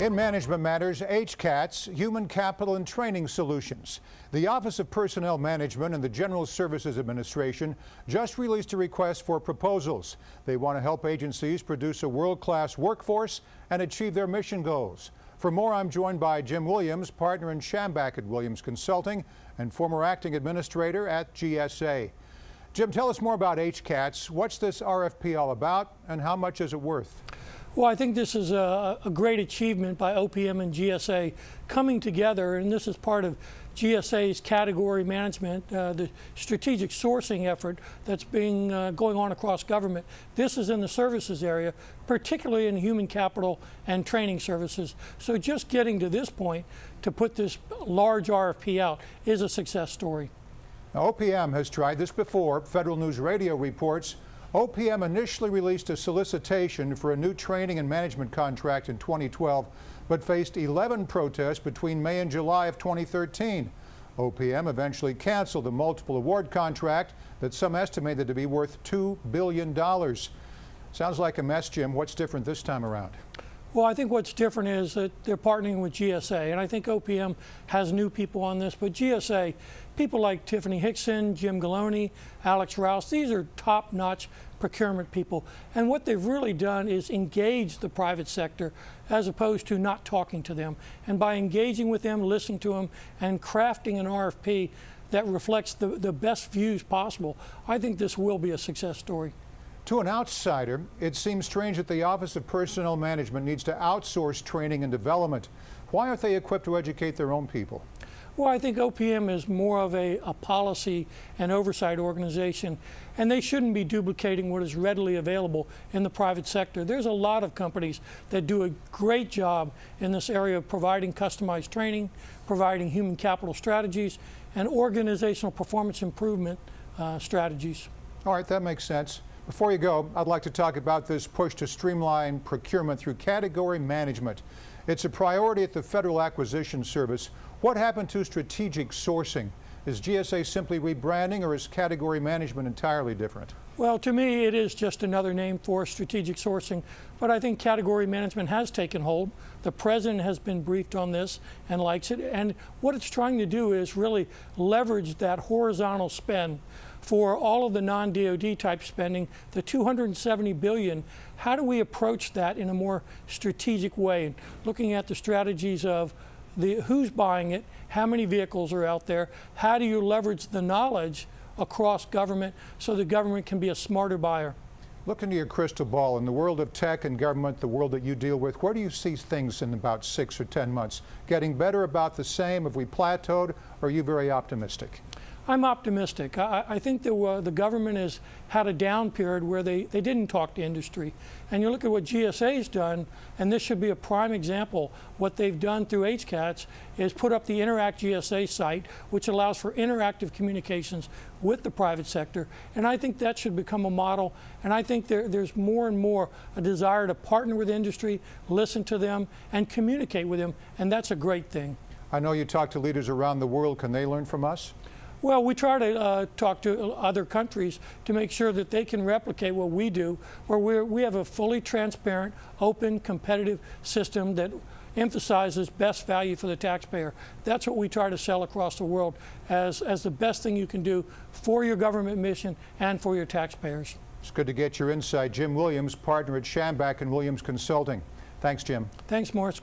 In Management Matters, HCaTS, Human Capital and Training Solutions. The Office of Personnel Management and the General Services Administration just released a request for proposals. They want to help agencies produce a world-class workforce and achieve their mission goals. For more, I'm joined by Jim Williams, partner in Schambach at Williams Consulting and former acting administrator at GSA. Jim, tell us more about HCaTS. What's this RFP all about, and how much is it worth? Well, I think this is a great achievement by OPM and GSA coming together, and this is part of GSA's category management, the strategic sourcing effort that's being going on across government. This is in the services area, particularly in human capital and training services. So just getting to this point to put this large RFP out is a success story. Now, OPM has tried this before. Federal News Radio reports OPM initially released a solicitation for a new training and management contract in 2012, but faced 11 protests between May and July of 2013. OPM eventually canceled the multiple award contract that some estimated to be worth $2 billion. Sounds like a mess, Jim. What's different this time around? Well, I think what's different is that they're partnering with GSA, and I think OPM has new people on this, but GSA, people like Tiffany Hickson, Jim Galoni, Alex Rouse, these are top-notch procurement people, and what they've really done is engage the private sector as opposed to not talking to them. And by engaging with them, listening to them, and crafting an RFP that reflects the best views possible, I think this will be a success story. To an outsider, it seems strange that the Office of Personnel Management needs to outsource training and development. Why aren't they equipped to educate their own people? Well, I think OPM is more of a policy and oversight organization, and they shouldn't be duplicating what is readily available in the private sector. There's a lot of companies that do a great job in this area of providing customized training, providing human capital strategies, and organizational performance improvement strategies. All right, that makes sense. Before you go, I'd like to talk about this push to streamline procurement through category management. It's a priority at the Federal Acquisition Service. What happened to strategic sourcing? Is GSA simply rebranding, or is category management entirely different? Well, to me, it is just another name for strategic sourcing, but I think category management has taken hold. The president has been briefed on this and likes it, and what it's trying to do is really leverage that horizontal spend for all of the non-DoD type spending, the $270 billion. How do we approach that in a more strategic way? Looking at the strategies of who's buying it, how many vehicles are out there, how do you leverage the knowledge across government so the government can be a smarter buyer? Look into your crystal ball. In the world of tech and government, the world that you deal with, where do you see things in about 6 or 10 months? Getting better, about the same? Have we plateaued, or are you very optimistic? I'm optimistic. I think the government has had a down period where they didn't talk to industry. And you look at what GSA's done, and this should be a prime example. What they've done through HCaTS is put up the Interact GSA site, which allows for interactive communications with the private sector. And I think that should become a model. And I think there's more and more a desire to partner with industry, listen to them, and communicate with them. And that's a great thing. I know you talk to leaders around the world. Can they learn from us? Well, we try to talk to other countries to make sure that they can replicate what we do, where we have a fully transparent, open, competitive system that emphasizes best value for the taxpayer. That's what we try to sell across the world as the best thing you can do for your government mission and for your taxpayers. It's good to get your insight. Jim Williams, partner at Schambach and Williams Consulting. Thanks, Jim. Thanks, Morris.